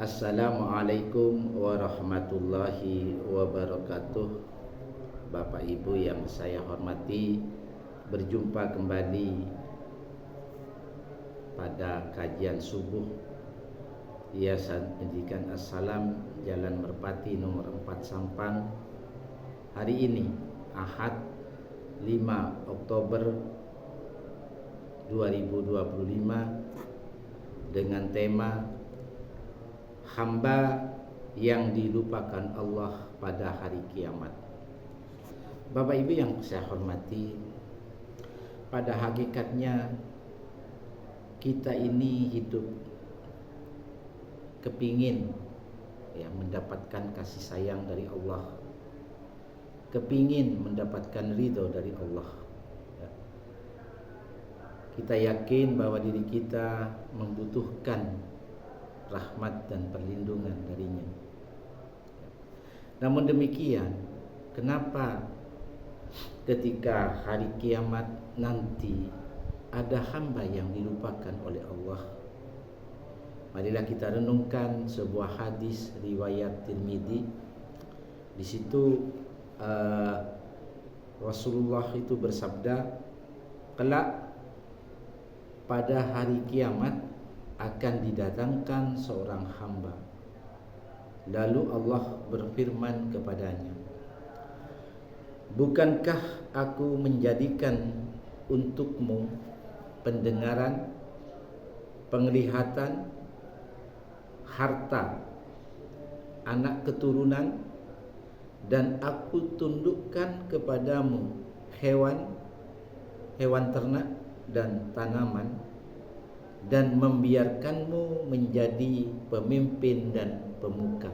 Assalamualaikum warahmatullahi wabarakatuh. Bapak Ibu yang saya hormati, berjumpa kembali pada kajian subuh Yayasan Pendidikan As-Salam Jalan Merpati nomor 4 Sampang. Hari ini Ahad 5 Oktober 2025 dengan tema hamba yang dilupakan Allah pada hari kiamat. Bapak Ibu yang saya hormati, pada hakikatnya kita ini hidup kepingin mendapatkan kasih sayang dari Allah, kepingin mendapatkan ridho dari Allah. Kita yakin bahwa diri kita membutuhkan rahmat dan perlindungan darinya. Namun demikian, kenapa ketika hari kiamat nanti ada hamba yang dilupakan oleh Allah? Marilah kita renungkan sebuah hadis riwayat Tirmidzi. Di situ Rasulullah itu bersabda, kelak pada hari kiamat akan didatangkan seorang hamba. Lalu Allah berfirman kepadanya, bukankah aku menjadikan untukmu pendengaran, penglihatan, harta, anak keturunan, dan aku tundukkan kepadamu hewan ternak dan tanaman, dan membiarkanmu menjadi pemimpin dan pemuka.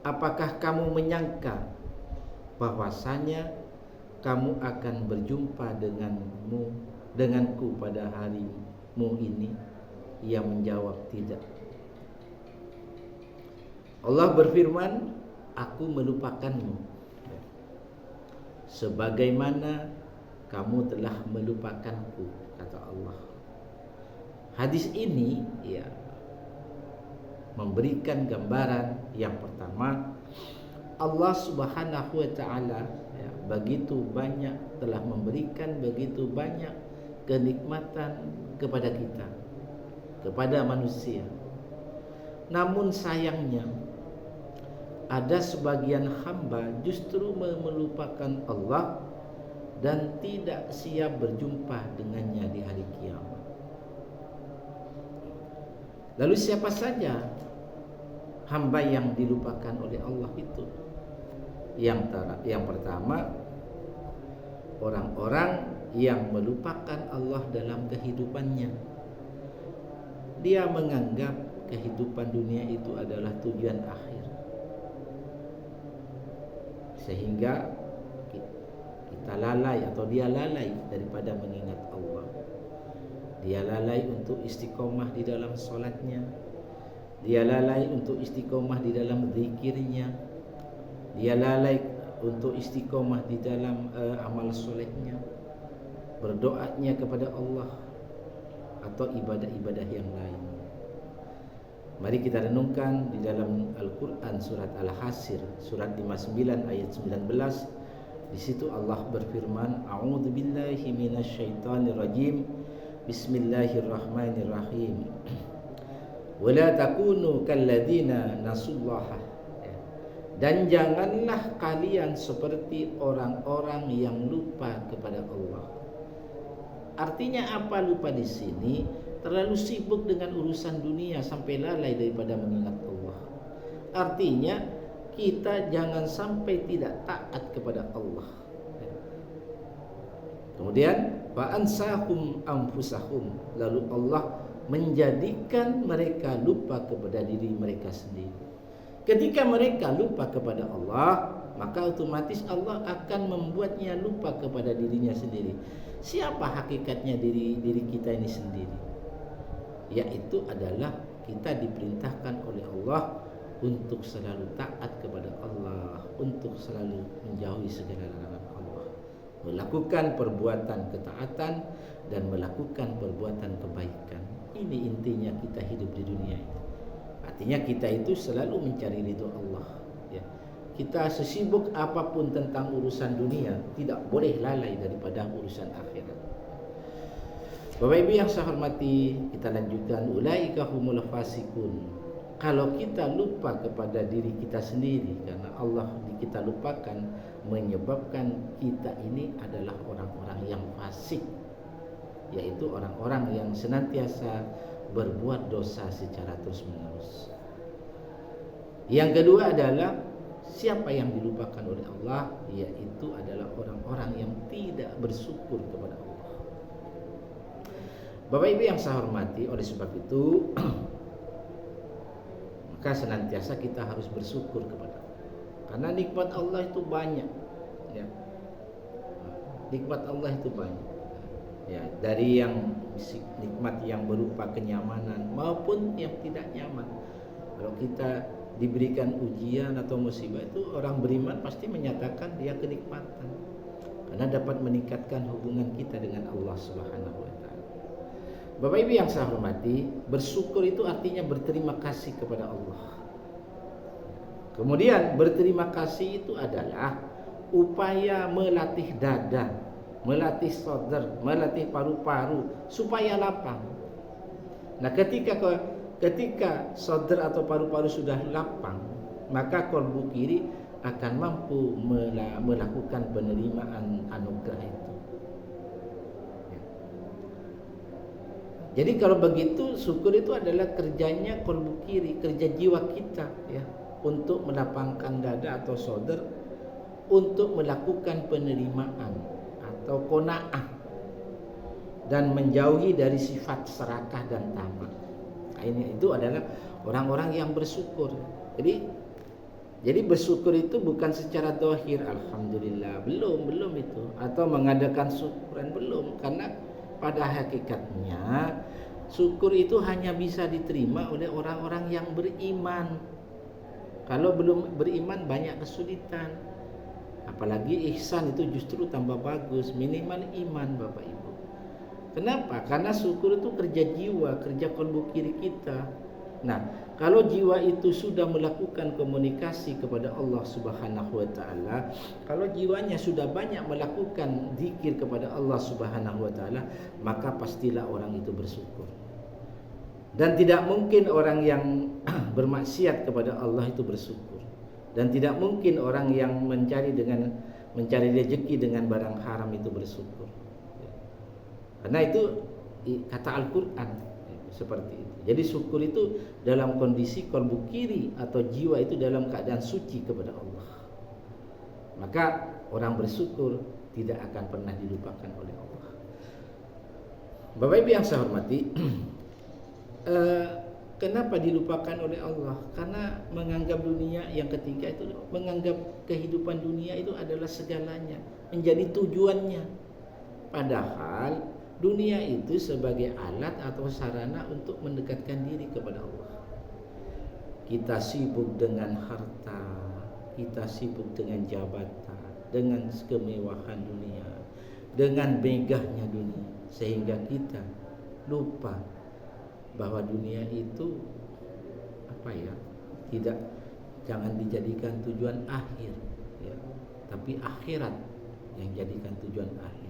Apakah kamu menyangka bahwasanya kamu akan berjumpa denganku pada harimu ini? Ia menjawab, tidak. Allah berfirman, aku melupakanmu sebagaimana kamu telah melupakanku, kata Allah. Hadis ini memberikan gambaran yang pertama, Allah Subhanahu wa taala begitu banyak telah memberikan begitu banyak kenikmatan kepada kita, kepada manusia. Namun sayangnya ada sebagian hamba justru melupakan Allah dan tidak siap berjumpa dengannya di hari kiamat. Lalu siapa saja hamba yang dilupakan oleh Allah itu? Yang pertama, orang-orang yang melupakan Allah dalam kehidupannya. Dia menganggap kehidupan dunia itu adalah tujuan akhir, sehingga kita lalai atau dia lalai daripada mengingat Allah. Dia lalai untuk istiqomah di dalam solatnya. Dia lalai untuk istiqomah di dalam zikirnya. Dia lalai untuk istiqomah di dalam amal solehnya, berdoanya kepada Allah, atau ibadah-ibadah yang lain. Mari kita renungkan di dalam Al-Quran surat Al-Hasr surat 59 ayat 19. Di situ Allah berfirman, a'udzubillahi minasyaitonir rajim. Bismillahirrahmanirrahim. Wala takunu kalladzina nasullaha. Dan janganlah kalian seperti orang-orang yang lupa kepada Allah. Artinya apa lupa di sini? Terlalu sibuk dengan urusan dunia sampai lalai daripada mengingat Allah. Artinya kita jangan sampai tidak taat kepada Allah. Kemudian fa'ansahum anfusahum, lalu Allah menjadikan mereka lupa kepada diri mereka sendiri. Ketika mereka lupa kepada Allah, maka otomatis Allah akan membuatnya lupa kepada dirinya sendiri. Siapa hakikatnya diri kita ini sendiri? Yaitu adalah kita diperintahkan oleh Allah untuk selalu taat kepada Allah, untuk selalu menjauhi segala larangan Allah, melakukan perbuatan ketaatan dan melakukan perbuatan kebaikan. Ini intinya kita hidup di dunia ini. Artinya kita itu selalu mencari ridho Allah, ya. Kita sesibuk apapun tentang urusan dunia, tidak boleh lalai daripada urusan akhirat. Bapak Ibu yang saya hormati, kita lanjutkan. Ulaika humul fasikun. Kalau kita lupa kepada diri kita sendiri, karena Allah kita lupakan, menyebabkan kita ini adalah orang-orang yang fasik, yaitu orang-orang yang senantiasa berbuat dosa secara terus-menerus. Yang kedua adalah siapa yang dilupakan oleh Allah, yaitu adalah orang-orang yang tidak bersyukur kepada Allah. Bapak Ibu yang saya hormati, oleh sebab itu maka senantiasa kita harus bersyukur kepada Allah, karena nikmat Allah itu banyak, ya. Nikmat Allah itu banyak, ya, dari yang nikmat yang berupa kenyamanan maupun yang tidak nyaman. Kalau kita diberikan ujian atau musibah, itu orang beriman pasti menyatakan dia kenikmatan, karena dapat meningkatkan hubungan kita dengan Allah Subhanahu wa taala. Bapak Ibu yang saya hormati, bersyukur itu artinya berterima kasih kepada Allah. Kemudian berterima kasih itu adalah upaya melatih dada, melatih sadar, melatih paru-paru supaya lapang. Nah, ketika sadar atau paru-paru sudah lapang, maka kolbu kiri akan mampu melakukan penerimaan anugerah itu. Jadi kalau begitu, syukur itu adalah kerjanya kolbu kiri, kerja jiwa kita, ya, untuk melapangkan dada atau sadar, untuk melakukan penerimaan atau qanaah dan menjauhi dari sifat serakah dan tamak. Nah, ini itu adalah orang-orang yang bersyukur. Jadi bersyukur itu bukan secara zahir, alhamdulillah, belum itu, atau mengadakan syukuran, belum, karena pada hakikatnya syukur itu hanya bisa diterima oleh orang-orang yang beriman. Kalau belum beriman banyak kesulitan. Apalagi ihsan itu justru tambah bagus, minimal iman, Bapak Ibu. Kenapa? Karena syukur itu kerja jiwa, kerja kolbu kiri kita. Nah, kalau jiwa itu sudah melakukan komunikasi kepada Allah Subhanahu wa taala, kalau jiwanya sudah banyak melakukan zikir kepada Allah Subhanahu wa taala, maka pastilah orang itu bersyukur. Dan tidak mungkin orang yang bermaksiat kepada Allah itu bersyukur. Dan tidak mungkin orang yang mencari rezeki dengan barang haram itu bersyukur. Karena itu kata Al-Qur'an seperti itu. Jadi syukur itu dalam kondisi kolbu kiri atau jiwa itu dalam keadaan suci kepada Allah. Maka orang bersyukur tidak akan pernah dilupakan oleh Allah. Bapak Ibu yang saya hormati, kenapa dilupakan oleh Allah? Karena menganggap dunia, yang ketiga itu menganggap kehidupan dunia itu adalah segalanya, menjadi tujuannya. Padahal dunia itu sebagai alat atau sarana untuk mendekatkan diri kepada Allah. Kita sibuk dengan harta, kita sibuk dengan jabatan, dengan kemewahan dunia, dengan megahnya dunia, sehingga kita lupa bahwa dunia itu jangan dijadikan tujuan akhir, ya, tapi akhirat yang jadikan tujuan akhir.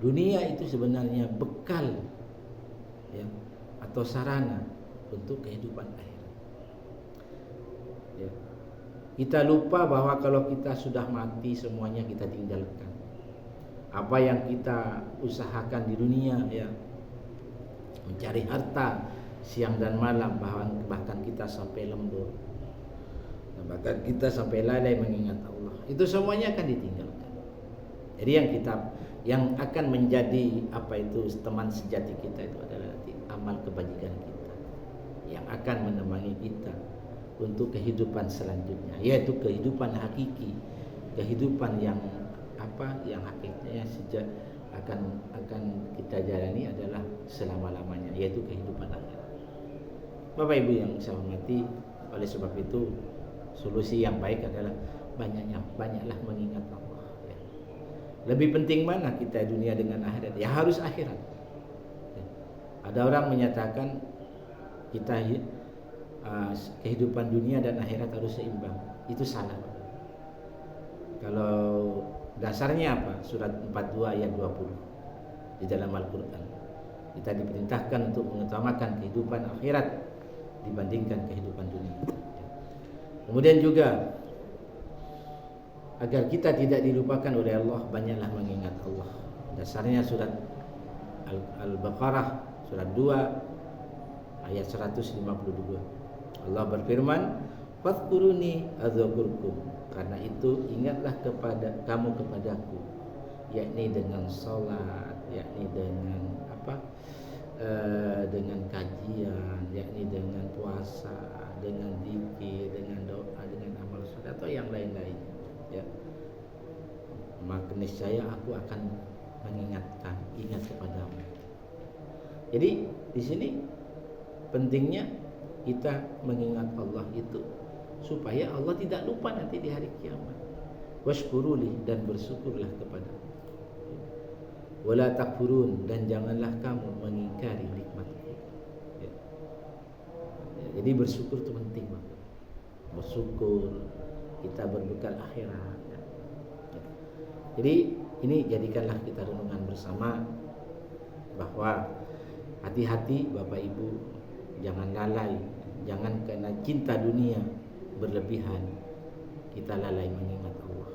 Dunia itu sebenarnya bekal, ya, atau sarana untuk kehidupan akhirat. Ya. Kita lupa bahwa kalau kita sudah mati, semuanya kita tinggalkan. Apa yang kita usahakan di dunia, ya, mencari harta siang dan malam, bahkan kita sampai lembur, bahkan kita sampai lalai mengingat Allah, itu semuanya akan ditinggalkan. Jadi yang akan menjadi teman sejati kita itu adalah amal kebajikan kita, yang akan menemani kita untuk kehidupan selanjutnya, yaitu kehidupan hakiki, kehidupan yang hakikatnya akan kita jalani adalah selama-lamanya, yaitu kehidupan akhirat. Bapak Ibu yang saya hormati, oleh sebab itu solusi yang baik adalah banyaklah mengingat Allah. Lebih penting mana kita dunia dengan akhirat? Ya harus akhirat. Ada orang menyatakan kita kehidupan dunia dan akhirat harus seimbang. Itu salah. Kalau dasarnya apa? Surat 42 ayat 20 di dalam Al-Quran. Kita diperintahkan untuk mengutamakan kehidupan akhirat dibandingkan kehidupan dunia. Kemudian juga agar kita tidak dilupakan oleh Allah, banyaklah mengingat Allah. Dasarnya surat Al-Baqarah surat 2 ayat 152. Allah berfirman, "Fadhkuruni adzkurkum." Karena itu ingatlah kamu kepadaku, yakni dengan salat, yakni dengan dengan kajian, yakni dengan puasa, dengan zikir, dengan doa, dengan amal soleh atau yang lain-lain. Ya, maka niscaya aku akan ingat kepadamu. Jadi di sini pentingnya kita mengingat Allah itu supaya Allah tidak lupa nanti di hari kiamat. Washkuruli, dan bersyukurlah kepadaku. Wala takfurun, dan janganlah kamu mengingkari nikmatku. Ya. Jadi bersyukur itu penting banget. Bersyukur kita berbekal akhirat. Ya. Jadi ini jadikanlah kita renungan bersama bahwa hati-hati Bapak Ibu, jangan lalai, jangan karena cinta dunia berlebihan kita lalai mengingat Allah.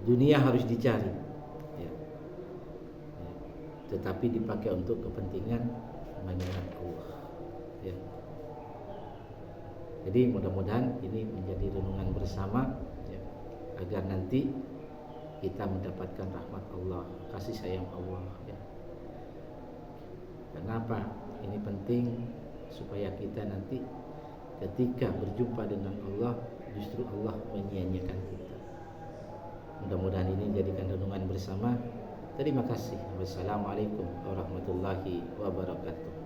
Dunia harus dicari, ya. Tetapi dipakai untuk kepentingan mengingat Allah, ya. Jadi mudah-mudahan ini menjadi renungan bersama, ya, agar nanti kita mendapatkan rahmat Allah, kasih sayang Allah, ya. Kenapa ini penting? Supaya kita nanti ketika berjumpa dengan Allah, justru Allah menyia-nyiakan kita. Mudah-mudahan ini jadikan renungan bersama. Terima kasih. Wassalamualaikum warahmatullahi wabarakatuh.